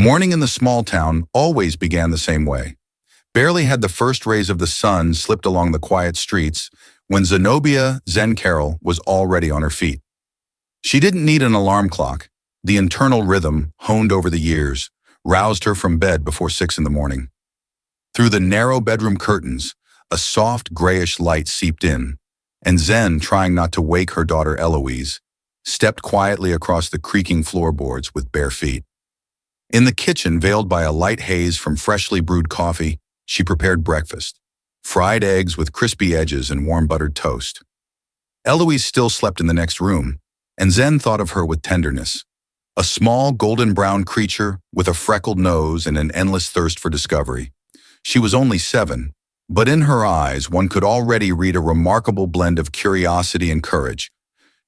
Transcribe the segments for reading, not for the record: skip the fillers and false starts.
Morning in the small town always began the same way. Barely had the first rays of the sun slipped along the quiet streets when Zenobia Zen Carroll was already on her feet. She didn't need an alarm clock. The internal rhythm, honed over the years, roused her from bed before 6 in the morning. Through the narrow bedroom curtains, a soft grayish light seeped in, and Zen, trying not to wake her daughter Eloise, stepped quietly across the creaking floorboards with bare feet. In the kitchen, veiled by a light haze from freshly brewed coffee, she prepared breakfast, fried eggs with crispy edges and warm buttered toast. Eloise still slept in the next room, and Zen thought of her with tenderness. A small golden-brown creature with a freckled nose and an endless thirst for discovery. She was only 7, but in her eyes one could already read a remarkable blend of curiosity and courage,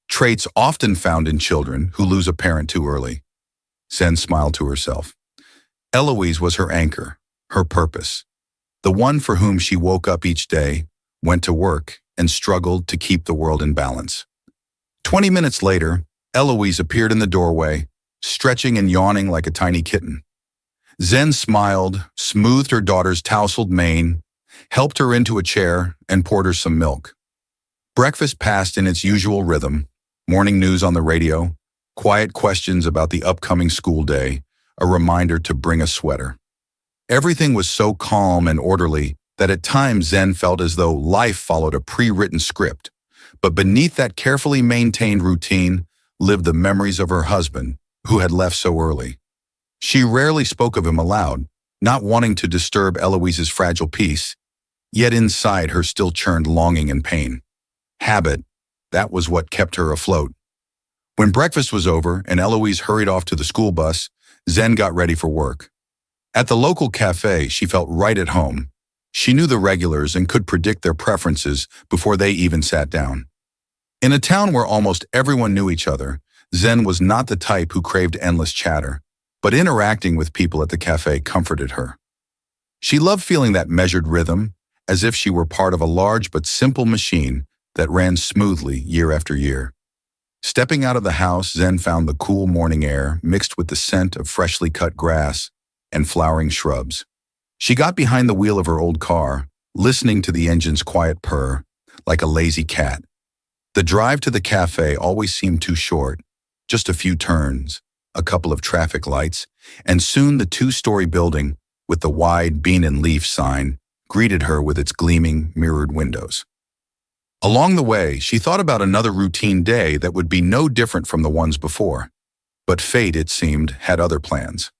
traits often found in children who lose a parent too early. Zen smiled to herself. Eloise was her anchor, her purpose, the one for whom she woke up each day, went to work, and struggled to keep the world in balance. 20 minutes later, Eloise appeared in the doorway, stretching and yawning like a tiny kitten. Zen smiled, smoothed her daughter's tousled mane, helped her into a chair, and poured her some milk. Breakfast passed in its usual rhythm, morning news on the radio, quiet questions about the upcoming school day, a reminder to bring a sweater. Everything was so calm and orderly that at times Zen felt as though life followed a pre-written script. But beneath that carefully maintained routine lived the memories of her husband, who had left so early. She rarely spoke of him aloud, not wanting to disturb Eloise's fragile peace, yet inside her still churned longing and pain. Habit, that was what kept her afloat. When breakfast was over and Eloise hurried off to the school bus, Zen got ready for work. At the local cafe, she felt right at home. She knew the regulars and could predict their preferences before they even sat down. In a town where almost everyone knew each other, Zen was not the type who craved endless chatter, but interacting with people at the cafe comforted her. She loved feeling that measured rhythm, as if she were part of a large but simple machine that ran smoothly year after year. Stepping out of the house, Zen found the cool morning air mixed with the scent of freshly cut grass and flowering shrubs. She got behind the wheel of her old car, listening to the engine's quiet purr, like a lazy cat. The drive to the cafe always seemed too short, just a few turns, a couple of traffic lights, and soon the 2-story building, with the wide bean and leaf sign, greeted her with its gleaming, mirrored windows. Along the way, she thought about another routine day that would be no different from the ones before. But fate, it seemed, had other plans.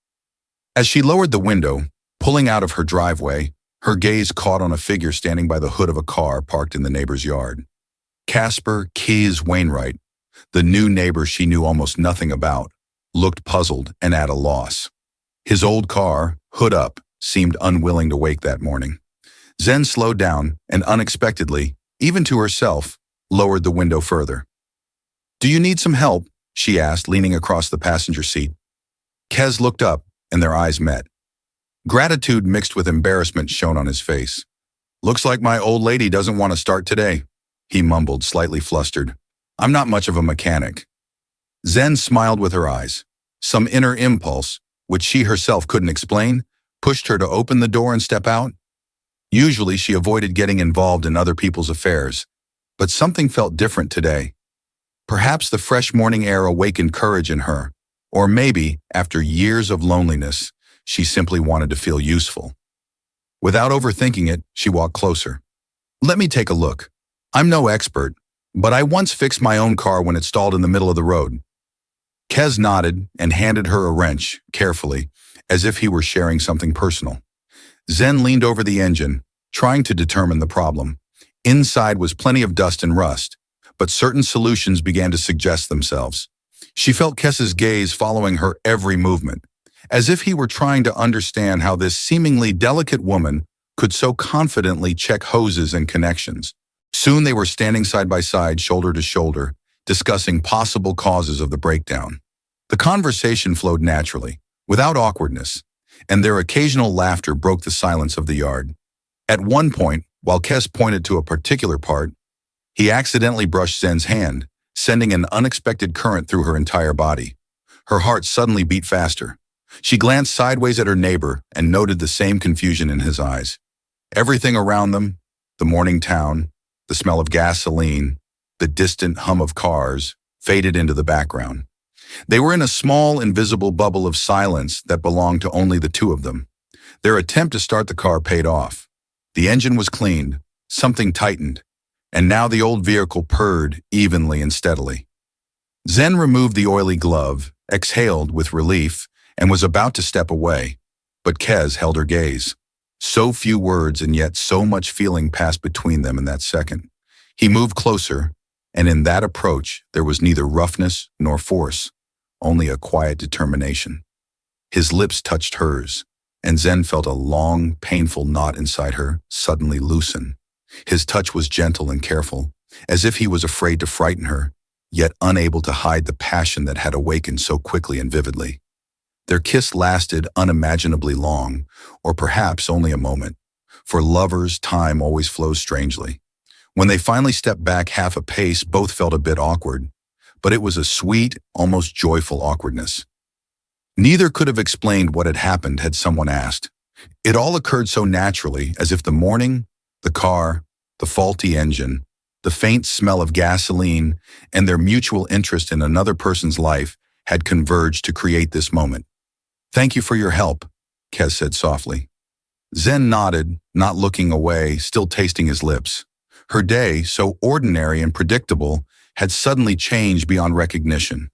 As she lowered the window, pulling out of her driveway, her gaze caught on a figure standing by the hood of a car parked in the neighbor's yard. Casper Keyes Wainwright, the new neighbor she knew almost nothing about, looked puzzled and at a loss. His old car, hood up, seemed unwilling to wake that morning. Zen slowed down and unexpectedly, even to herself, lowered the window further. "Do you need some help?" she asked, leaning across the passenger seat. Kez looked up, and their eyes met. Gratitude mixed with embarrassment shone on his face. "Looks like my old lady doesn't want to start today," he mumbled, slightly flustered. "I'm not much of a mechanic." Zen smiled with her eyes. Some inner impulse, which she herself couldn't explain, pushed her to open the door and step out. Usually she avoided getting involved in other people's affairs, but something felt different today. Perhaps the fresh morning air awakened courage in her, or maybe, after years of loneliness, she simply wanted to feel useful. Without overthinking it, she walked closer. "Let me take a look. I'm no expert, but I once fixed my own car when it stalled in the middle of the road." Kez nodded and handed her a wrench, carefully, as if he were sharing something personal. Zen leaned over the engine, trying to determine the problem. Inside was plenty of dust and rust, but certain solutions began to suggest themselves. She felt Kess's gaze following her every movement, as if he were trying to understand how this seemingly delicate woman could so confidently check hoses and connections. Soon they were standing side by side, shoulder to shoulder, discussing possible causes of the breakdown. The conversation flowed naturally, without awkwardness, and their occasional laughter broke the silence of the yard. At one point, while Kess pointed to a particular part, he accidentally brushed Zen's hand, sending an unexpected current through her entire body. Her heart suddenly beat faster. She glanced sideways at her neighbor and noted the same confusion in his eyes. Everything around them, the morning town, the smell of gasoline, the distant hum of cars, faded into the background. They were in a small, invisible bubble of silence that belonged to only the two of them. Their attempt to start the car paid off. The engine was cleaned, something tightened, and now the old vehicle purred evenly and steadily. Zen removed the oily glove, exhaled with relief, and was about to step away, but Kez held her gaze. So few words and yet so much feeling passed between them in that second. He moved closer, and in that approach there was neither roughness nor force, only a quiet determination. His lips touched hers, and Zen felt a long, painful knot inside her suddenly loosen. His touch was gentle and careful, as if he was afraid to frighten her, yet unable to hide the passion that had awakened so quickly and vividly. Their kiss lasted unimaginably long, or perhaps only a moment. For lovers, time always flows strangely. When they finally stepped back half a pace, both felt a bit awkward, but it was a sweet, almost joyful awkwardness. Neither could have explained what had happened had someone asked. It all occurred so naturally, as if the morning, the car, the faulty engine, the faint smell of gasoline, and their mutual interest in another person's life had converged to create this moment. "Thank you for your help," Kez said softly. Zen nodded, not looking away, still tasting his lips. Her day, so ordinary and predictable, had suddenly changed beyond recognition.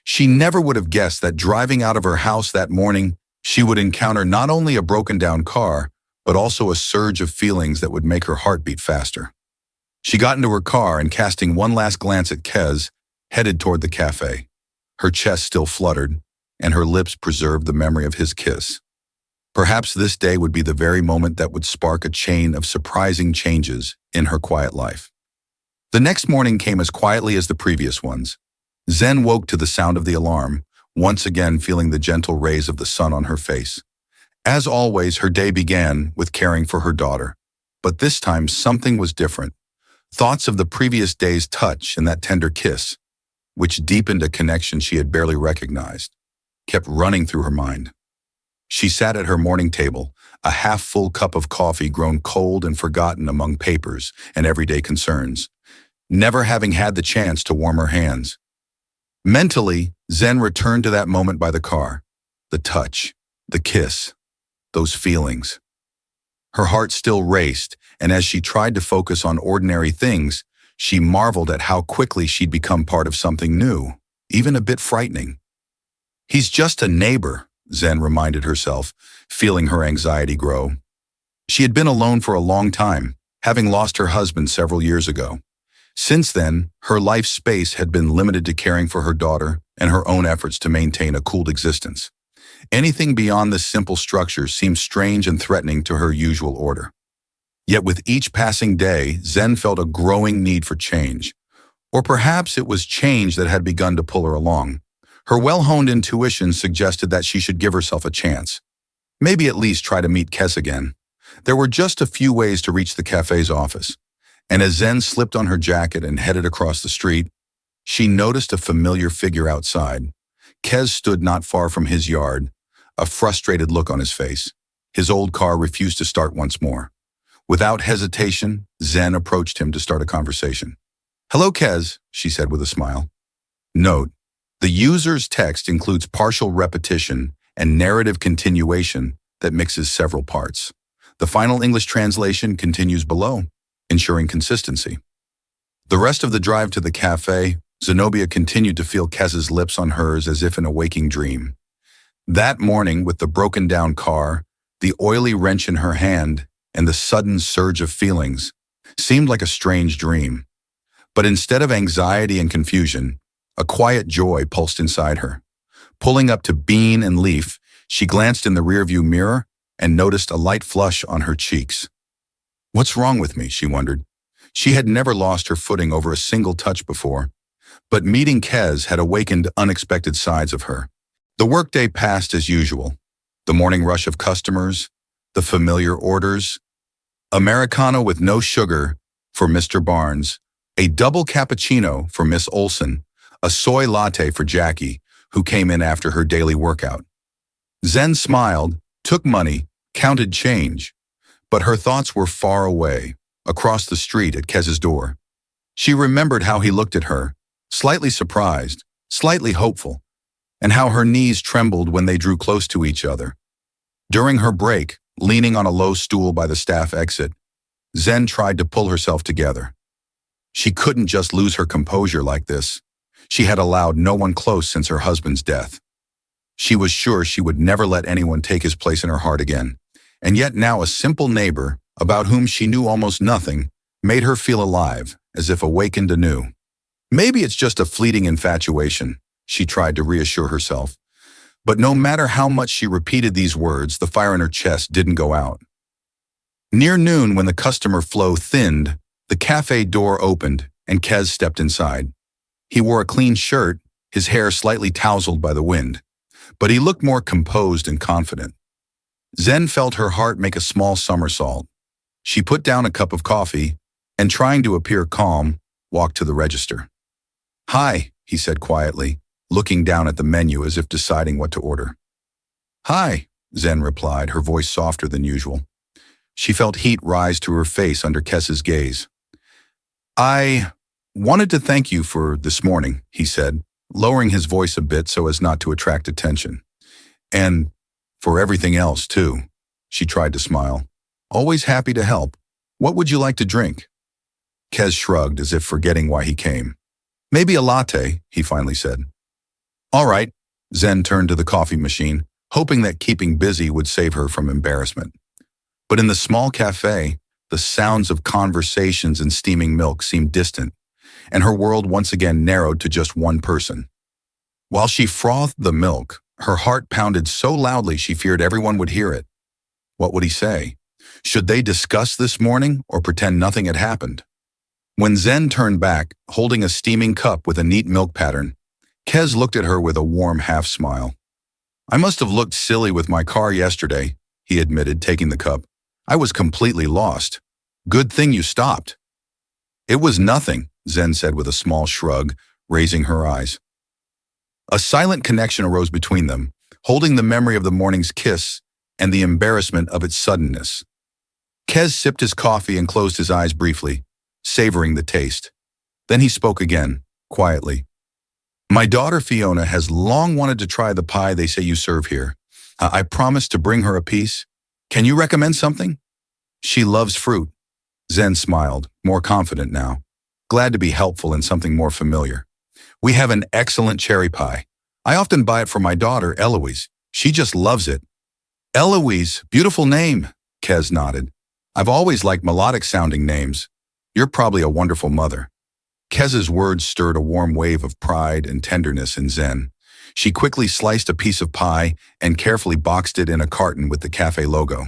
She never would have guessed that driving out of her house that morning, she would encounter not only a broken-down car, but also a surge of feelings that would make her heart beat faster. She got into her car and, casting one last glance at Kez, headed toward the cafe. Her chest still fluttered, and her lips preserved the memory of his kiss. Perhaps this day would be the very moment that would spark a chain of surprising changes in her quiet life. The next morning came as quietly as the previous ones. Zen woke to the sound of the alarm, once again feeling the gentle rays of the sun on her face. As always, her day began with caring for her daughter. But this time, something was different. Thoughts of the previous day's touch and that tender kiss, which deepened a connection she had barely recognized, kept running through her mind. She sat at her morning table, a half-full cup of coffee grown cold and forgotten among papers and everyday concerns, never having had the chance to warm her hands. Mentally, Zen returned to that moment by the car. The touch, the kiss, those feelings. Her heart still raced, and as she tried to focus on ordinary things, she marveled at how quickly she'd become part of something new, even a bit frightening. "He's just a neighbor," Zen reminded herself, feeling her anxiety grow. She had been alone for a long time, having lost her husband several years ago. Since then, her life space had been limited to caring for her daughter and her own efforts to maintain a cooled existence. Anything beyond this simple structure seemed strange and threatening to her usual order. Yet with each passing day, Zen felt a growing need for change. Or perhaps it was change that had begun to pull her along. Her well-honed intuition suggested that she should give herself a chance. Maybe at least try to meet Kez again. There were just a few ways to reach the cafe's office, and as Zen slipped on her jacket and headed across the street, she noticed a familiar figure outside. Kez stood not far from his yard, a frustrated look on his face. His old car refused to start once more. Without hesitation, Zen approached him to start a conversation. "Hello, Kez," she said with a smile. Note: the user's text includes partial repetition and narrative continuation that mixes several parts. The final English translation continues below, ensuring consistency. The rest of the drive to the cafe, Zenobia continued to feel Kez's lips on hers as if in a waking dream. That morning, with the broken-down car, the oily wrench in her hand, and the sudden surge of feelings, seemed like a strange dream. But instead of anxiety and confusion, a quiet joy pulsed inside her. Pulling up to Bean and Leaf, she glanced in the rearview mirror and noticed a light flush on her cheeks. "What's wrong with me?" she wondered. She had never lost her footing over a single touch before, but meeting Kez had awakened unexpected sides of her. The workday passed as usual. The morning rush of customers, the familiar orders, Americano with no sugar for Mr. Barnes, a double cappuccino for Miss Olson, a soy latte for Jackie, who came in after her daily workout. Zen smiled, took money, counted change, but her thoughts were far away, across the street at Kez's door. She remembered how he looked at her, slightly surprised, slightly hopeful, and how her knees trembled when they drew close to each other. During her break, leaning on a low stool by the staff exit, Zen tried to pull herself together. She couldn't just lose her composure like this. She had allowed no one close since her husband's death. She was sure she would never let anyone take his place in her heart again. And yet now a simple neighbor, about whom she knew almost nothing, made her feel alive, as if awakened anew. Maybe it's just a fleeting infatuation, she tried to reassure herself. But no matter how much she repeated these words, the fire in her chest didn't go out. Near noon, when the customer flow thinned, the cafe door opened and Kez stepped inside. He wore a clean shirt, his hair slightly tousled by the wind, but he looked more composed and confident. Zen felt her heart make a small somersault. She put down a cup of coffee and, trying to appear calm, walked to the register. "Hi," he said quietly, looking down at the menu as if deciding what to order. "Hi," Zen replied, her voice softer than usual. She felt heat rise to her face under Kez's gaze. "I wanted to thank you for this morning," he said, lowering his voice a bit so as not to attract attention. "And for everything else, too." She tried to smile. "Always happy to help. What would you like to drink?" Kez shrugged as if forgetting why he came. "Maybe a latte," he finally said. "All right." Zen turned to the coffee machine, hoping that keeping busy would save her from embarrassment. But in the small cafe, the sounds of conversations and steaming milk seemed distant, and her world once again narrowed to just one person. While she frothed the milk, her heart pounded so loudly she feared everyone would hear it. What would he say? Should they discuss this morning or pretend nothing had happened? When Zen turned back, holding a steaming cup with a neat milk pattern, Kez looked at her with a warm half-smile. "I must have looked silly with my car yesterday," he admitted, taking the cup. "I was completely lost. Good thing you stopped." "It was nothing," Zen said with a small shrug, raising her eyes. A silent connection arose between them, holding the memory of the morning's kiss and the embarrassment of its suddenness. Kez sipped his coffee and closed his eyes briefly, savoring the taste. Then he spoke again, quietly. "My daughter Fiona has long wanted to try the pie they say you serve here. I promised to bring her a piece. Can you recommend something?" "She loves fruit." Zen smiled, more confident now, glad to be helpful in something more familiar. "We have an excellent cherry pie. I often buy it for my daughter, Eloise. She just loves it." "Eloise, beautiful name," Kez nodded. "I've always liked melodic-sounding names. You're probably a wonderful mother." Kez's words stirred a warm wave of pride and tenderness in Zen. She quickly sliced a piece of pie and carefully boxed it in a carton with the cafe logo.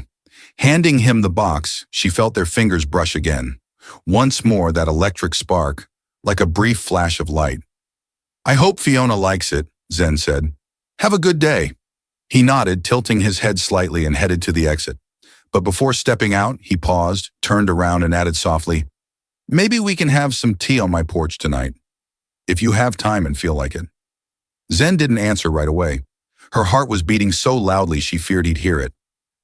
Handing him the box, she felt their fingers brush again. Once more that electric spark, like a brief flash of light. "I hope Fiona likes it," Zen said. "Have a good day." He nodded, tilting his head slightly, and headed to the exit. But before stepping out, he paused, turned around, and added softly, "Maybe we can have some tea on my porch tonight, if you have time and feel like it." Zen didn't answer right away. Her heart was beating so loudly she feared he'd hear it.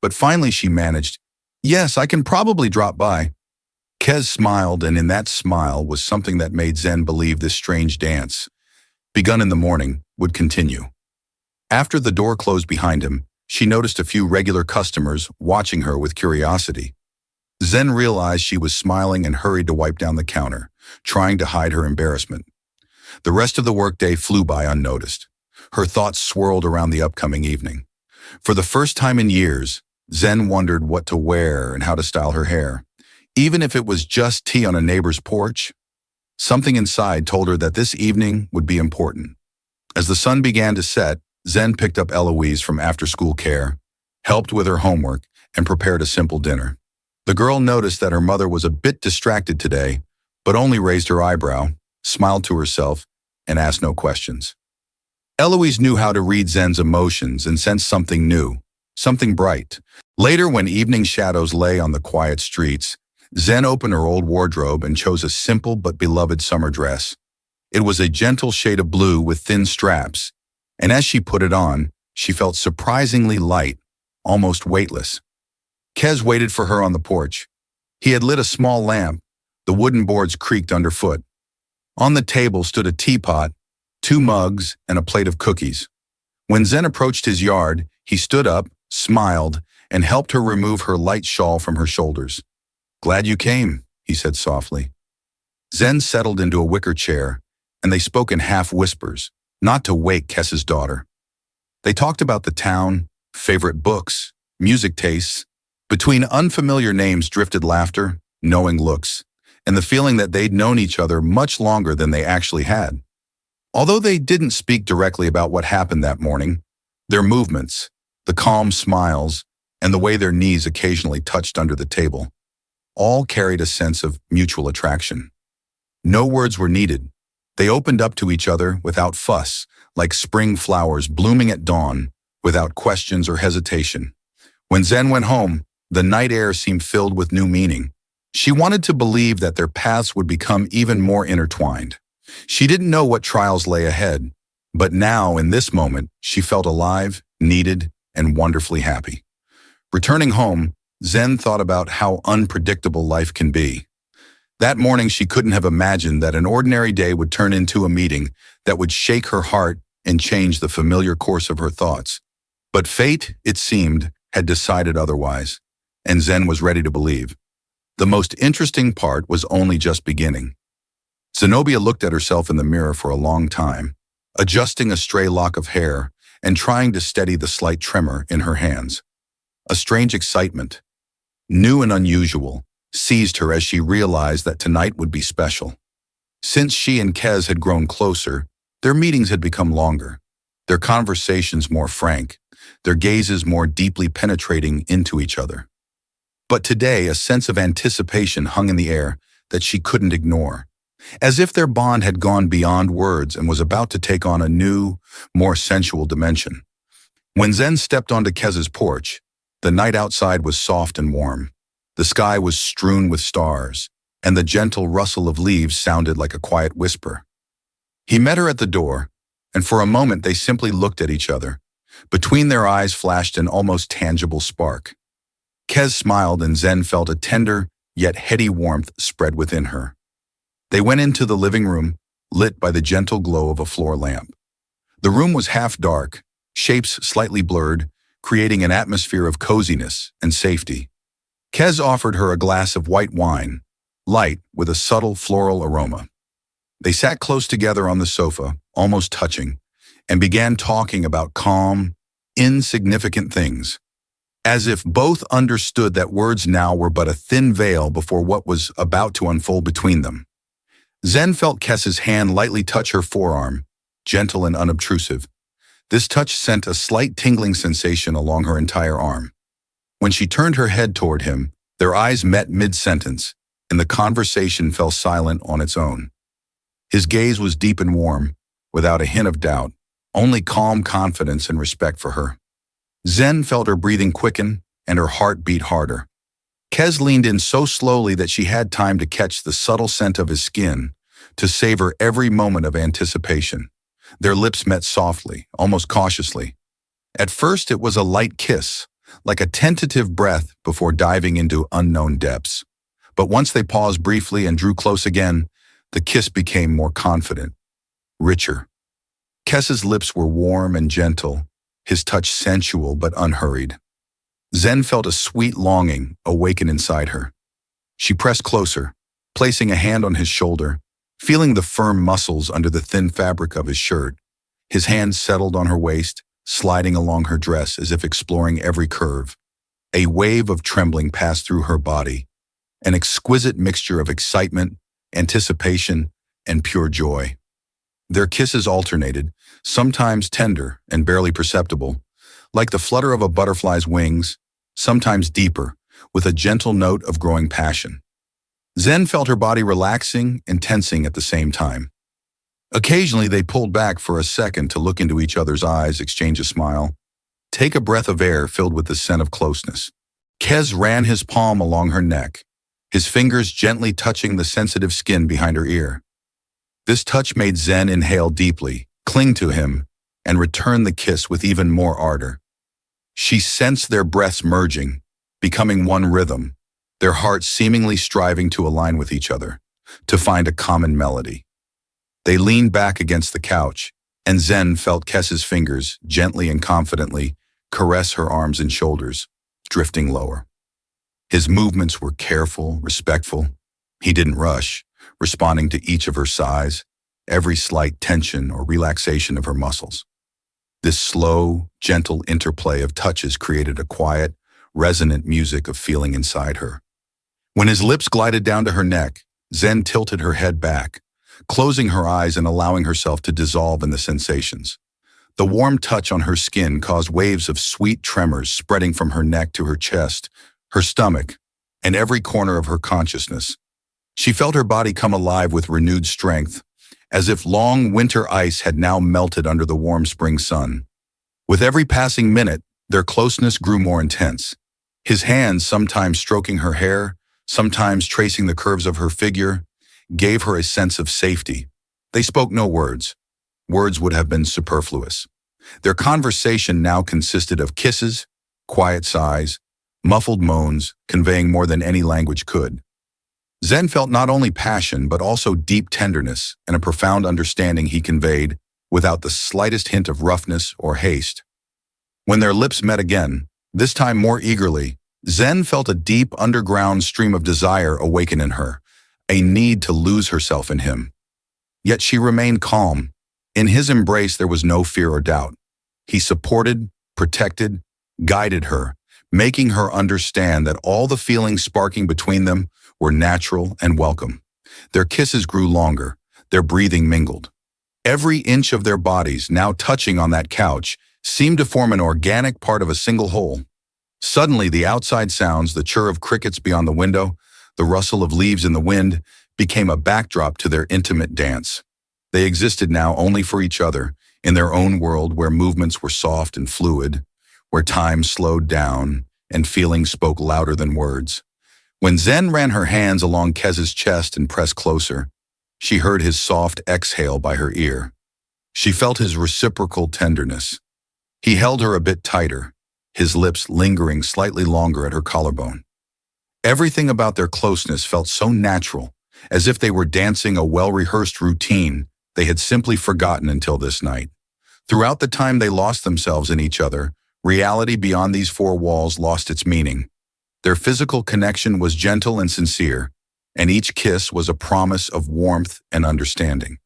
But finally she managed, "Yes, I can probably drop by." Kez smiled, and in that smile was something that made Zen believe this strange dance, begun in the morning, would continue. After the door closed behind him, she noticed a few regular customers watching her with curiosity. Zen realized she was smiling and hurried to wipe down the counter, trying to hide her embarrassment. The rest of the workday flew by unnoticed. Her thoughts swirled around the upcoming evening. For the first time in years, Zen wondered what to wear and how to style her hair. Even if it was just tea on a neighbor's porch, something inside told her that this evening would be important. As the sun began to set, Zen picked up Eloise from after-school care, helped with her homework, and prepared a simple dinner. The girl noticed that her mother was a bit distracted today, but only raised her eyebrow, smiled to herself, and asked no questions. Eloise knew how to read Zen's emotions and sensed something new, something bright. Later, when evening shadows lay on the quiet streets, Zen opened her old wardrobe and chose a simple but beloved summer dress. It was a gentle shade of blue with thin straps, and as she put it on, She felt surprisingly light, almost weightless. Kez waited for her on the porch. He had lit a small lamp. The wooden boards creaked underfoot. On the table stood a teapot, 2 mugs, and a plate of cookies. When Zen approached his yard, he stood up, smiled, and helped her remove her light shawl from her shoulders. "Glad you came," he said softly. Zen settled into a wicker chair, and they spoke in half whispers, not to wake Kess's daughter. They talked about the town, favorite books, music tastes. Between unfamiliar names drifted laughter, knowing looks, and the feeling that they'd known each other much longer than they actually had. Although they didn't speak directly about what happened that morning, their movements, the calm smiles, and the way their knees occasionally touched under the table, all carried a sense of mutual attraction. No words were needed. They opened up to each other without fuss, like spring flowers blooming at dawn, without questions or hesitation. When Zen went home, the night air seemed filled with new meaning. She wanted to believe that their paths would become even more intertwined. She didn't know what trials lay ahead, but now, in this moment, she felt alive, needed, and wonderfully happy. Returning home, Zen thought about how unpredictable life can be. That morning, she couldn't have imagined that an ordinary day would turn into a meeting that would shake her heart and change the familiar course of her thoughts. But fate, it seemed, had decided otherwise, and Zen was ready to believe. The most interesting part was only just beginning. Zenobia looked at herself in the mirror for a long time, adjusting a stray lock of hair and trying to steady the slight tremor in her hands. A strange excitement, new and unusual, seized her as she realized that tonight would be special. Since she and Kez had grown closer, their meetings had become longer, their conversations more frank, their gazes more deeply penetrating into each other. But today, a sense of anticipation hung in the air that she couldn't ignore, as if their bond had gone beyond words and was about to take on a new, more sensual dimension. When Zen stepped onto Kez's porch, the night outside was soft and warm. The sky was strewn with stars, and the gentle rustle of leaves sounded like a quiet whisper. He met her at the door, and for a moment they simply looked at each other. Between their eyes flashed an almost tangible spark. Kez smiled, and Zen felt a tender, yet heady warmth spread within her. They went into the living room, lit by the gentle glow of a floor lamp. The room was half dark, shapes slightly blurred, creating an atmosphere of coziness and safety. Kez offered her a glass of white wine, light with a subtle floral aroma. They sat close together on the sofa, almost touching, and began talking about calm, insignificant things, as if both understood that words now were but a thin veil before what was about to unfold between them. Zen felt Kess's hand lightly touch her forearm, gentle and unobtrusive. This touch sent a slight tingling sensation along her entire arm. When she turned her head toward him, their eyes met mid-sentence, and the conversation fell silent on its own. His gaze was deep and warm, without a hint of doubt, only calm confidence and respect for her. Zen felt her breathing quicken and her heart beat harder. Kez leaned in so slowly that she had time to catch the subtle scent of his skin, to savor every moment of anticipation. Their lips met softly, almost cautiously. At first it was a light kiss, like a tentative breath before diving into unknown depths. But once they paused briefly and drew close again, the kiss became more confident, richer. Kess's lips were warm and gentle, his touch sensual but unhurried. Zen felt a sweet longing awaken inside her. She pressed closer, placing a hand on his shoulder, feeling the firm muscles under the thin fabric of his shirt. His hand settled on her waist, sliding along her dress as if exploring every curve. A wave of trembling passed through her body, an exquisite mixture of excitement, anticipation, and pure joy. Their kisses alternated, sometimes tender and barely perceptible, like the flutter of a butterfly's wings, sometimes deeper, with a gentle note of growing passion. Zen felt her body relaxing and tensing at the same time. Occasionally, they pulled back for a second to look into each other's eyes, exchange a smile, take a breath of air filled with the scent of closeness. Kez ran his palm along her neck, his fingers gently touching the sensitive skin behind her ear. This touch made Zen inhale deeply, cling to him, and returned the kiss with even more ardor. She sensed their breaths merging, becoming one rhythm, their hearts seemingly striving to align with each other, to find a common melody. They leaned back against the couch, and Zen felt Kess's fingers gently and confidently caress her arms and shoulders, drifting lower. His movements were careful, respectful. He didn't rush, responding to each of her sighs, every slight tension or relaxation of her muscles. This slow, gentle interplay of touches created a quiet, resonant music of feeling inside her. When his lips glided down to her neck, Zen tilted her head back, closing her eyes and allowing herself to dissolve in the sensations. The warm touch on her skin caused waves of sweet tremors spreading from her neck to her chest, her stomach, and every corner of her consciousness. She felt her body come alive with renewed strength, as if long winter ice had now melted under the warm spring sun. With every passing minute, their closeness grew more intense. His hands, sometimes stroking her hair, sometimes tracing the curves of her figure, gave her a sense of safety. They spoke no words. Words would have been superfluous. Their conversation now consisted of kisses, quiet sighs, muffled moans, conveying more than any language could. Zen felt not only passion but also deep tenderness and a profound understanding he conveyed without the slightest hint of roughness or haste. When their lips met again, this time more eagerly, Zen felt a deep underground stream of desire awaken in her, a need to lose herself in him. Yet she remained calm. In his embrace there was no fear or doubt. He supported, protected, guided her, making her understand that all the feelings sparking between them were natural and welcome. Their kisses grew longer, their breathing mingled. Every inch of their bodies, now touching on that couch, seemed to form an organic part of a single whole. Suddenly, the outside sounds, the chirr of crickets beyond the window, the rustle of leaves in the wind, became a backdrop to their intimate dance. They existed now only for each other, in their own world where movements were soft and fluid, where time slowed down and feelings spoke louder than words. When Zen ran her hands along Kez's chest and pressed closer, she heard his soft exhale by her ear. She felt his reciprocal tenderness. He held her a bit tighter, his lips lingering slightly longer at her collarbone. Everything about their closeness felt so natural, as if they were dancing a well-rehearsed routine they had simply forgotten until this night. Throughout the time they lost themselves in each other, reality beyond these four walls lost its meaning. Their physical connection was gentle and sincere, and each kiss was a promise of warmth and understanding.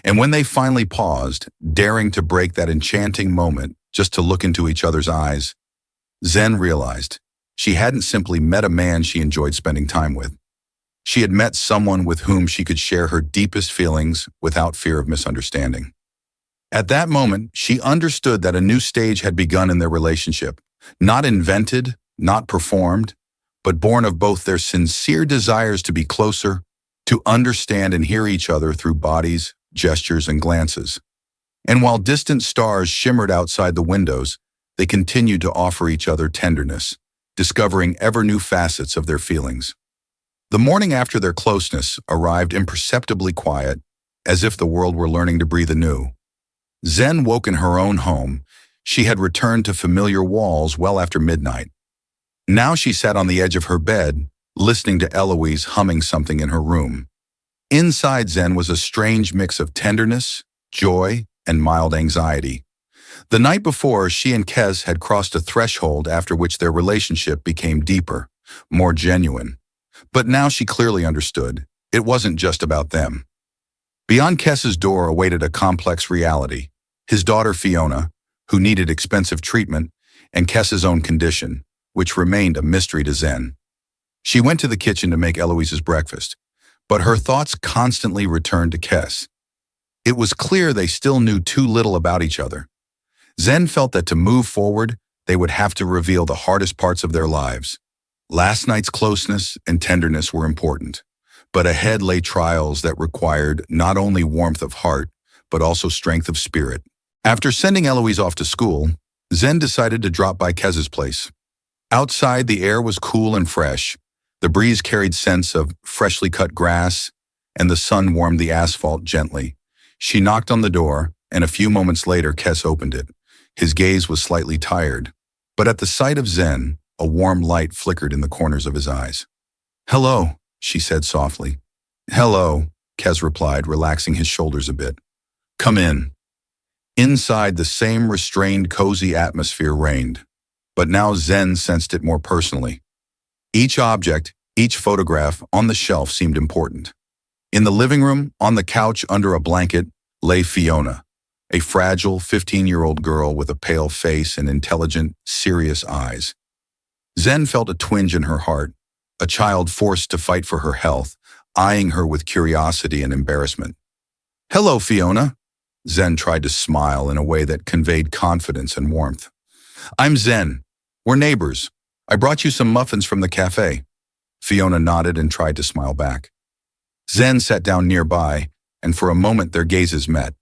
And when they finally paused, daring to break that enchanting moment just to look into each other's eyes, Zen realized she hadn't simply met a man she enjoyed spending time with. She had met someone with whom she could share her deepest feelings without fear of misunderstanding. At that moment, she understood that a new stage had begun in their relationship, not invented, not performed, but born of both their sincere desires to be closer, to understand and hear each other through bodies, gestures, and glances. And while distant stars shimmered outside the windows, they continued to offer each other tenderness, discovering ever new facets of their feelings. The morning after their closeness arrived imperceptibly quiet, as if the world were learning to breathe anew. Zen woke in her own home. She had returned to familiar walls well after midnight. Now she sat on the edge of her bed, listening to Eloise humming something in her room. Inside Zen was a strange mix of tenderness, joy, and mild anxiety. The night before, she and Kez had crossed a threshold after which their relationship became deeper, more genuine. But now she clearly understood. It wasn't just about them. Beyond Kez's door awaited a complex reality. His daughter Fiona, who needed expensive treatment, and Kez's own condition, which remained a mystery to Zen. She went to the kitchen to make Eloise's breakfast, but her thoughts constantly returned to Kez. It was clear they still knew too little about each other. Zen felt that to move forward, they would have to reveal the hardest parts of their lives. Last night's closeness and tenderness were important, but ahead lay trials that required not only warmth of heart, but also strength of spirit. After sending Eloise off to school, Zen decided to drop by Kez's place. Outside, the air was cool and fresh. The breeze carried scents of freshly cut grass, and the sun warmed the asphalt gently. She knocked on the door, and a few moments later Kes opened it. His gaze was slightly tired, but at the sight of Zen, a warm light flickered in the corners of his eyes. "Hello," she said softly. "Hello," Kes replied, relaxing his shoulders a bit. "Come in." Inside, the same restrained, cozy atmosphere reigned, but now Zen sensed it more personally. Each object, each photograph on the shelf seemed important. In the living room, on the couch under a blanket, lay Fiona, a fragile 15-year-old girl with a pale face and intelligent, serious eyes. Zen felt a twinge in her heart, a child forced to fight for her health, eyeing her with curiosity and embarrassment. "Hello, Fiona." Zen tried to smile in a way that conveyed confidence and warmth. "I'm Zen. We're neighbors. I brought you some muffins from the cafe." Fiona nodded and tried to smile back. Zen sat down nearby, and for a moment their gazes met.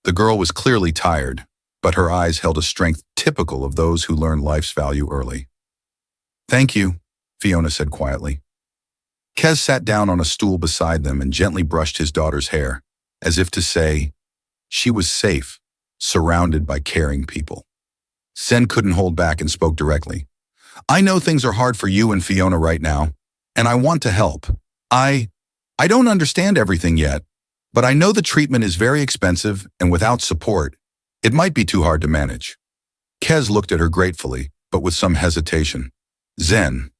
The girl was clearly tired, but her eyes held a strength typical of those who learn life's value early. "Thank you," Fiona said quietly. Kes sat down on a stool beside them and gently brushed his daughter's hair, as if to say, she was safe, surrounded by caring people. Zen couldn't hold back and spoke directly. "I know things are hard for you and Fiona right now, and I want to help. I don't understand everything yet, but I know the treatment is very expensive, and without support, it might be too hard to manage." Kes looked at her gratefully, but with some hesitation. "Zen,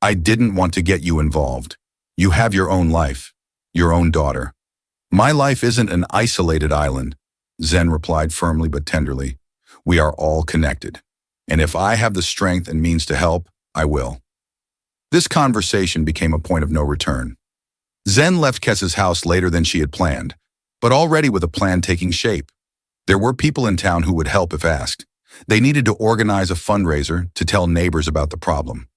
I didn't want to get you involved. You have your own life, your own daughter. My life isn't an isolated island," Zen replied firmly but tenderly. "We are all connected, and if I have the strength and means to help, I will." This conversation became a point of no return. Zen left Kes's house later than she had planned, but already with a plan taking shape. There were people in town who would help if asked. They needed to organize a fundraiser to tell neighbors about the problem.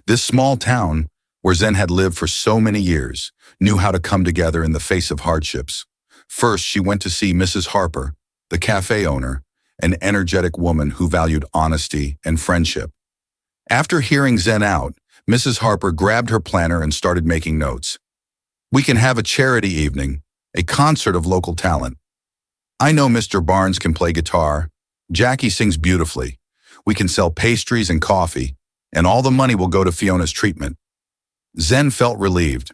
This small town, where Zen had lived for so many years, knew how to come together in the face of hardships. First, she went to see Mrs. Harper, the cafe owner, an energetic woman who valued honesty and friendship. After hearing Zen out, Mrs. Harper grabbed her planner and started making notes. "We can have a charity evening, a concert of local talent. I know Mr. Barnes can play guitar. Jackie sings beautifully. We can sell pastries and coffee, and all the money will go to Fiona's treatment." Zen felt relieved.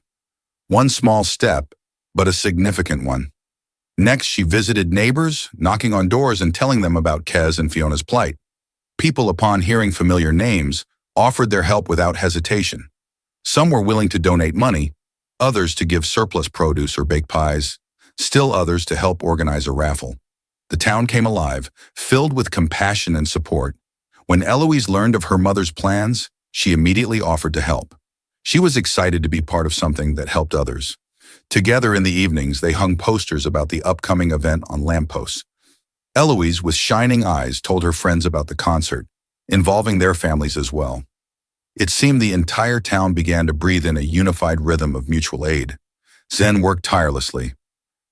One small step, but a significant one. Next, she visited neighbors, knocking on doors and telling them about Kes and Fiona's plight. People, upon hearing familiar names, offered their help without hesitation. Some were willing to donate money, others to give surplus produce or bake pies, still others to help organize a raffle. The town came alive, filled with compassion and support. When Eloise learned of her mother's plans, she immediately offered to help. She was excited to be part of something that helped others. Together in the evenings, they hung posters about the upcoming event on lampposts. Eloise, with shining eyes, told her friends about the concert, involving their families as well. It seemed the entire town began to breathe in a unified rhythm of mutual aid. Zen worked tirelessly.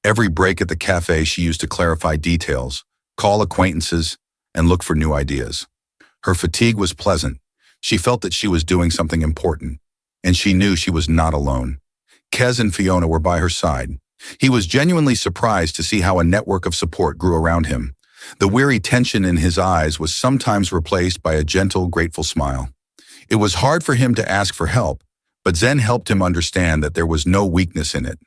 Every break at the cafe she used to clarify details, call acquaintances, and look for new ideas. Her fatigue was pleasant. She felt that she was doing something important, and she knew she was not alone. Kes and Fiona were by her side. He was genuinely surprised to see how a network of support grew around him. The weary tension in his eyes was sometimes replaced by a gentle, grateful smile. It was hard for him to ask for help, but Zen helped him understand that there was no weakness in it.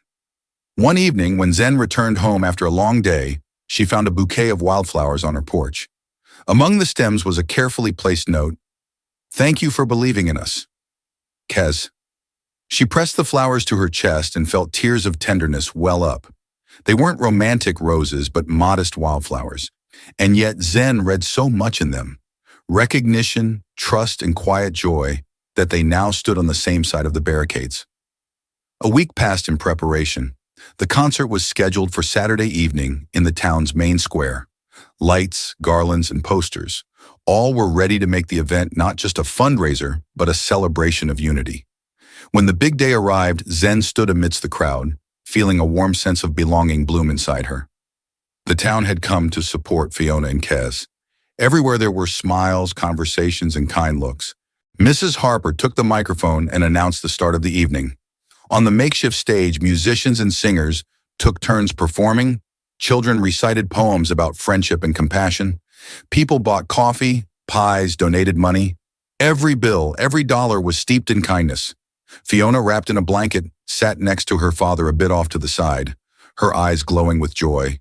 One evening, when Zen returned home after a long day, she found a bouquet of wildflowers on her porch. Among the stems was a carefully placed note, "Thank you for believing in us. Kes." She pressed the flowers to her chest and felt tears of tenderness well up. They weren't romantic roses, but modest wildflowers. And yet Zen read so much in them. Recognition, trust, and quiet joy that they now stood on the same side of the barricades. A week passed in preparation. The concert was scheduled for Saturday evening in the town's main square. Lights, garlands, and posters. All were ready to make the event not just a fundraiser, but a celebration of unity. When the big day arrived, Zen stood amidst the crowd, feeling a warm sense of belonging bloom inside her. The town had come to support Fiona and Kes. Everywhere there were smiles, conversations, and kind looks. Mrs. Harper took the microphone and announced the start of the evening. On the makeshift stage, musicians and singers took turns performing, Children recited poems about friendship and compassion. People bought coffee, pies, donated money. Every bill, every dollar was steeped in kindness. Fiona, wrapped in a blanket, sat next to her father a bit off to the side, her eyes glowing with joy.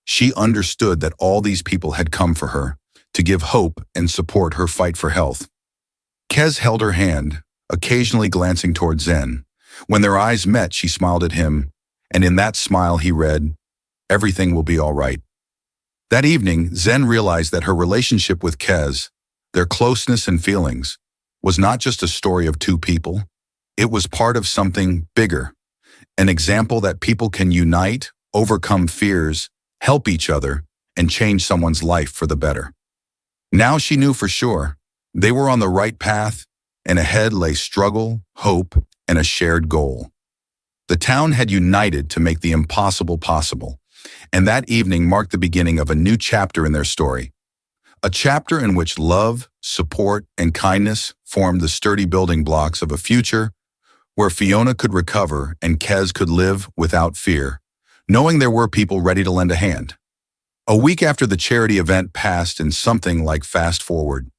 She understood that all these people had come for her, to give hope and support her fight for health. Kez held her hand, occasionally glancing toward Zen. When their eyes met, she smiled at him, and in that smile he read, "Everything will be all right." That evening, Zen realized that her relationship with Kez, their closeness and feelings, was not just a story of two people. It was part of something bigger, an example that people can unite, overcome fears, help each other, and change someone's life for the better. Now she knew for sure they were on the right path, and ahead lay struggle, hope, and a shared goal. The town had united to make the impossible possible, and that evening marked the beginning of a new chapter in their story. A chapter in which love, support, and kindness formed the sturdy building blocks of a future where Fiona could recover and Kez could live without fear, knowing there were people ready to lend a hand. A week after the charity event passed in something like fast forward,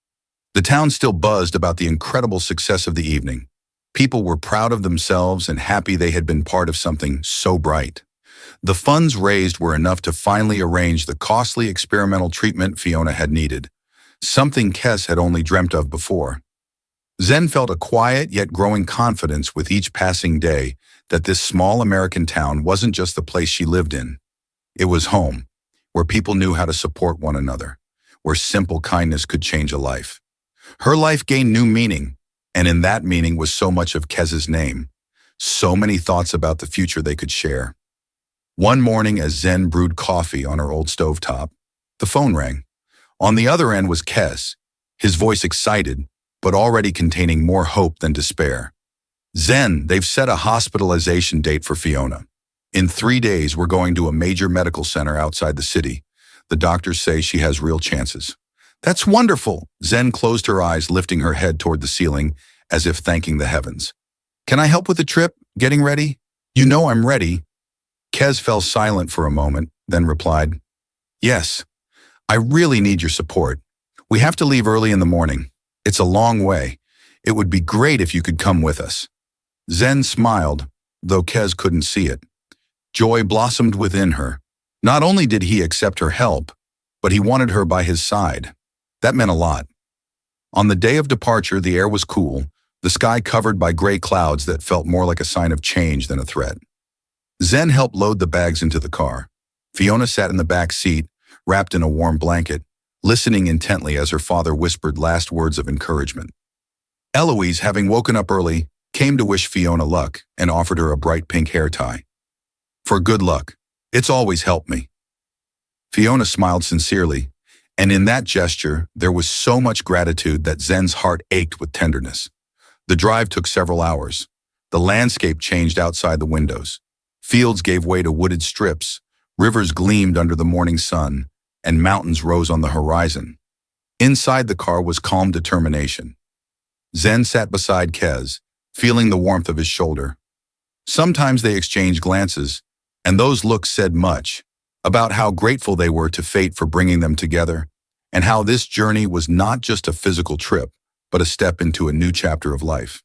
the town still buzzed about the incredible success of the evening. People were proud of themselves and happy they had been part of something so bright. The funds raised were enough to finally arrange the costly experimental treatment Fiona had needed, something Kez had only dreamt of before. Zen felt a quiet yet growing confidence with each passing day that this small American town wasn't just the place she lived in. It was home, where people knew how to support one another, where simple kindness could change a life. Her life gained new meaning, and in that meaning was so much of Kez's name, so many thoughts about the future they could share. One morning, as Zen brewed coffee on her old stovetop, the phone rang. On the other end was Kez, his voice excited, but already containing more hope than despair. "Zen, they've set a hospitalization date for Fiona. In 3 days, we're going to a major medical center outside the city. The doctors say she has real chances." "That's wonderful." Zen closed her eyes, lifting her head toward the ceiling, as if thanking the heavens. "Can I help with the trip? Getting ready?" "You know I'm ready." Kez fell silent for a moment, then replied, "Yes, I really need your support. We have to leave early in the morning. It's a long way. It would be great if you could come with us." Zen smiled, though Kez couldn't see it. Joy blossomed within her. Not only did he accept her help, but he wanted her by his side. That meant a lot. On the day of departure, the air was cool, the sky covered by gray clouds that felt more like a sign of change than a threat. Zen helped load the bags into the car. Fiona sat in the back seat, wrapped in a warm blanket, listening intently as her father whispered last words of encouragement. Eloise, having woken up early, came to wish Fiona luck and offered her a bright pink hair tie. "For good luck. It's always helped me." Fiona smiled sincerely, and in that gesture, there was so much gratitude that Zen's heart ached with tenderness. The drive took several hours. The landscape changed outside the windows. Fields gave way to wooded strips, rivers gleamed under the morning sun, and mountains rose on the horizon. Inside the car was calm determination. Zen sat beside Kez, feeling the warmth of his shoulder. Sometimes they exchanged glances, and those looks said much about how grateful they were to fate for bringing them together, and how this journey was not just a physical trip, but a step into a new chapter of life.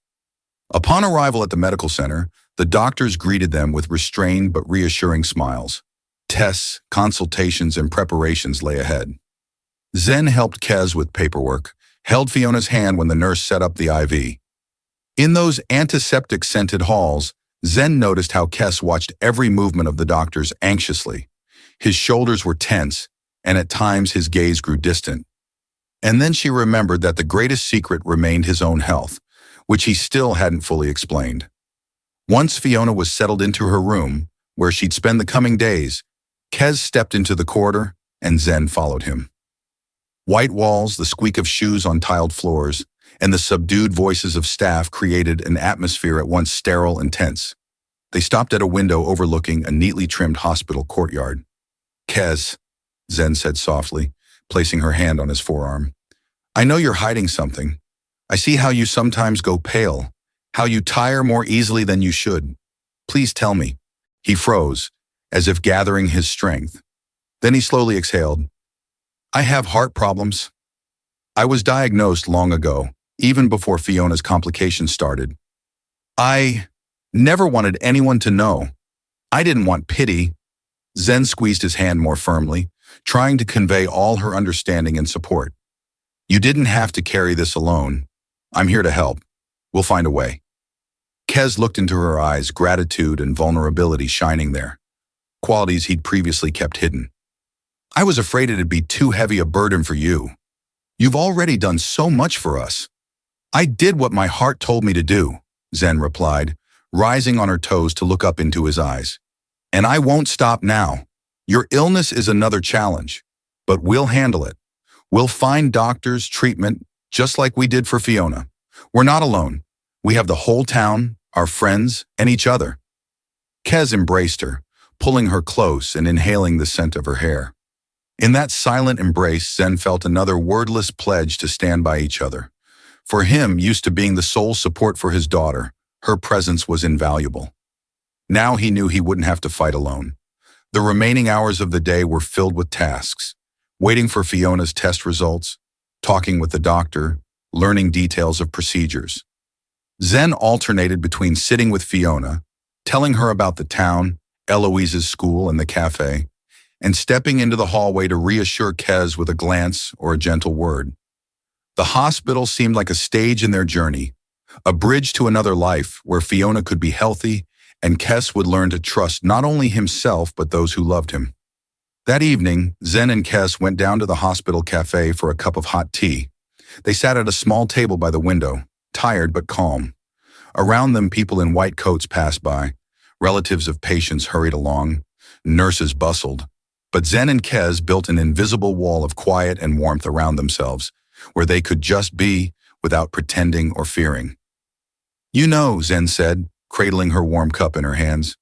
Upon arrival at the medical center, the doctors greeted them with restrained but reassuring smiles. Tests, consultations, and preparations lay ahead. Zen helped Kez with paperwork, held Fiona's hand when the nurse set up the IV. In those antiseptic-scented halls, Zen noticed how Kez watched every movement of the doctors anxiously. His shoulders were tense, and at times his gaze grew distant. And then she remembered that the greatest secret remained his own health, which he still hadn't fully explained. Once Fiona was settled into her room, where she'd spend the coming days, Kez stepped into the corridor, and Zen followed him. White walls, the squeak of shoes on tiled floors, and the subdued voices of staff created an atmosphere at once sterile and tense. They stopped at a window overlooking a neatly trimmed hospital courtyard. "Kez," Zen said softly, placing her hand on his forearm. "I know you're hiding something. I see how you sometimes go pale, how you tire more easily than you should. Please tell me." He froze, as if gathering his strength, Then he slowly exhaled. I have heart problems. I was diagnosed long ago, even before Fiona's complications started. I never wanted anyone to know. I didn't want pity. Zen squeezed his hand more firmly, trying to convey all her understanding and support. You didn't have to carry this alone. I'm here to help. We'll find a way. Kez looked into her eyes, gratitude and vulnerability shining there, qualities he'd previously kept hidden. I was afraid it'd be too heavy a burden for you. You've already done so much for us. I did what my heart told me to do, Zen replied, rising on her toes to look up into his eyes. And I won't stop now. Your illness is another challenge, but we'll handle it. We'll find doctors, treatment, just like we did for Fiona. We're not alone. We have the whole town, our friends, and each other. Kez embraced her, pulling her close and inhaling the scent of her hair. In that silent embrace, Zen felt another wordless pledge to stand by each other. For him, used to being the sole support for his daughter, her presence was invaluable. Now he knew he wouldn't have to fight alone. The remaining hours of the day were filled with tasks, waiting for Fiona's test results, talking with the doctor, learning details of procedures. Zen alternated between sitting with Fiona, telling her about the town, Eloise's school, and the cafe, and stepping into the hallway to reassure Kez with a glance or a gentle word. The hospital seemed like a stage in their journey, a bridge to another life where Fiona could be healthy and Kez would learn to trust not only himself but those who loved him. That evening, Zen and Kez went down to the hospital cafe for a cup of hot tea. They sat at a small table by the window, tired but calm. Around them, people in white coats passed by. Relatives of patients hurried along. Nurses bustled. But Zen and Kez built an invisible wall of quiet and warmth around themselves, where they could just be without pretending or fearing. You know, Zen said, cradling her warm cup in her hands,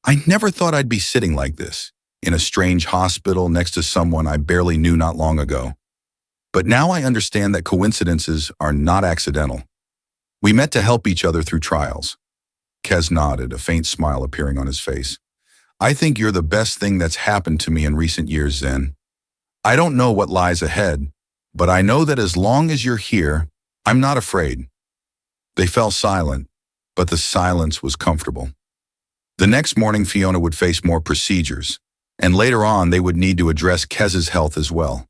I never thought I'd be sitting like this, in a strange hospital next to someone I barely knew not long ago. But now I understand that coincidences are not accidental. We met to help each other through trials. Kez nodded, a faint smile appearing on his face. I think you're the best thing that's happened to me in recent years, Zen. I don't know what lies ahead, but I know that as long as you're here, I'm not afraid. They fell silent, but the silence was comfortable. The next morning, Fiona would face more procedures, and later on they would need to address Kez's health as well.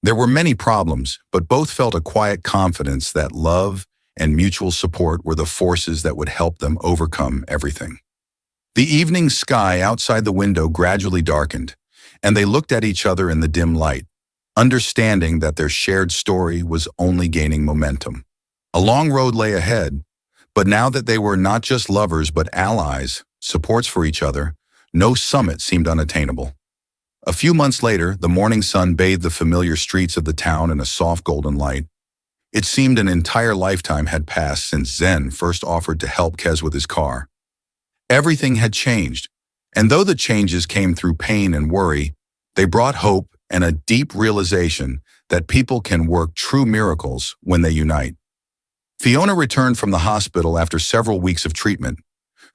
There were many problems, but both felt a quiet confidence that love and mutual support were the forces that would help them overcome everything. The evening sky outside the window gradually darkened, and they looked at each other in the dim light, understanding that their shared story was only gaining momentum. A long road lay ahead, but now that they were not just lovers but allies, supports for each other, no summit seemed unattainable. A few months later, the morning sun bathed the familiar streets of the town in a soft golden light. It seemed an entire lifetime had passed since Zen first offered to help Kez with his car. Everything had changed, and though the changes came through pain and worry, they brought hope and a deep realization that people can work true miracles when they unite. Fiona returned from the hospital after several weeks of treatment.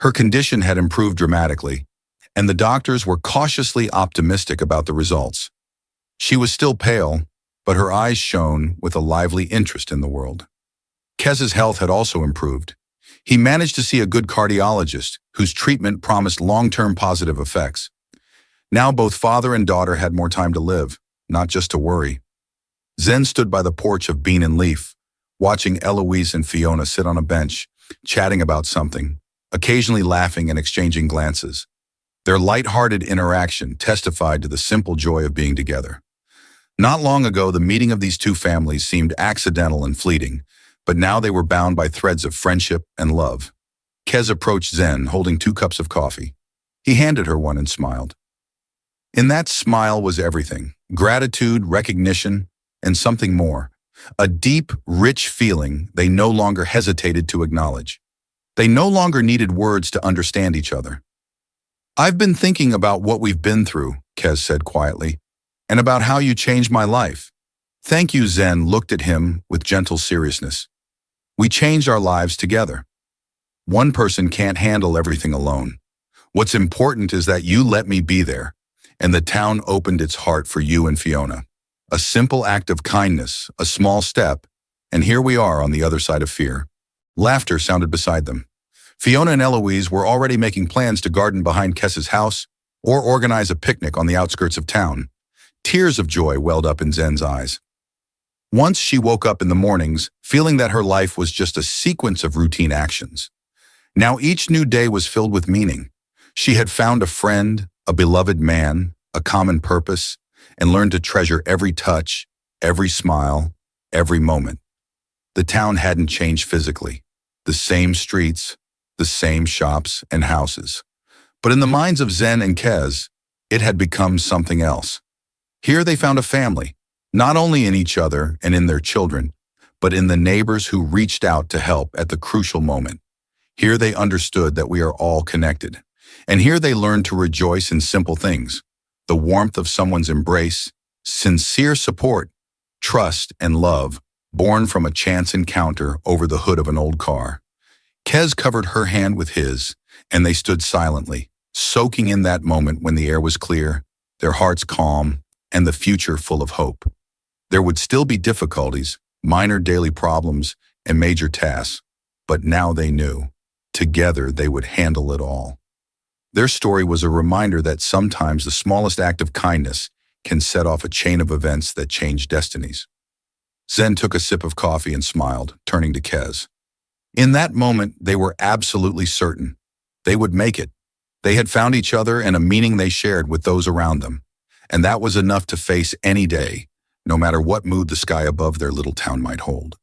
Her condition had improved dramatically, and the doctors were cautiously optimistic about the results. She was still pale, but her eyes shone with a lively interest in the world. Kez's health had also improved. He managed to see a good cardiologist whose treatment promised long-term positive effects. Now both father and daughter had more time to live, not just to worry. Zen stood by the porch of Bean and Leaf, watching Eloise and Fiona sit on a bench, chatting about something, occasionally laughing and exchanging glances. Their light-hearted interaction testified to the simple joy of being together. Not long ago, the meeting of these two families seemed accidental and fleeting, but now they were bound by threads of friendship and love. Kez approached Zen, holding 2 cups of coffee. He handed her one and smiled. In that smile was everything: gratitude, recognition, and something more. A deep, rich feeling they no longer hesitated to acknowledge. They no longer needed words to understand each other. I've been thinking about what we've been through, Kez said quietly, and about how you changed my life. Thank you, Zen looked at him with gentle seriousness. We changed our lives together. One person can't handle everything alone. What's important is that you let me be there, and the town opened its heart for you and Fiona. A simple act of kindness, a small step, and here we are on the other side of fear. Laughter sounded beside them. Fiona and Eloise were already making plans to garden behind Kess's house or organize a picnic on the outskirts of town. Tears of joy welled up in Zen's eyes. Once she woke up in the mornings, feeling that her life was just a sequence of routine actions. Now each new day was filled with meaning. She had found a friend, a beloved man, a common purpose, and learned to treasure every touch, every smile, every moment. The town hadn't changed physically. The same streets, the same shops and houses. But in the minds of Zen and Kes, it had become something else. Here they found a family, not only in each other and in their children, but in the neighbors who reached out to help at the crucial moment. Here they understood that we are all connected. And here they learned to rejoice in simple things: the warmth of someone's embrace, sincere support, trust, and love, born from a chance encounter over the hood of an old car. Kes covered her hand with his, and they stood silently, soaking in that moment when the air was clear, their hearts calm, and the future full of hope. There would still be difficulties, minor daily problems, and major tasks, but now they knew. Together they would handle it all. Their story was a reminder that sometimes the smallest act of kindness can set off a chain of events that change destinies. Zen took a sip of coffee and smiled, turning to Kes. In that moment, they were absolutely certain. They would make it. They had found each other and a meaning they shared with those around them. And that was enough to face any day, no matter what mood the sky above their little town might hold.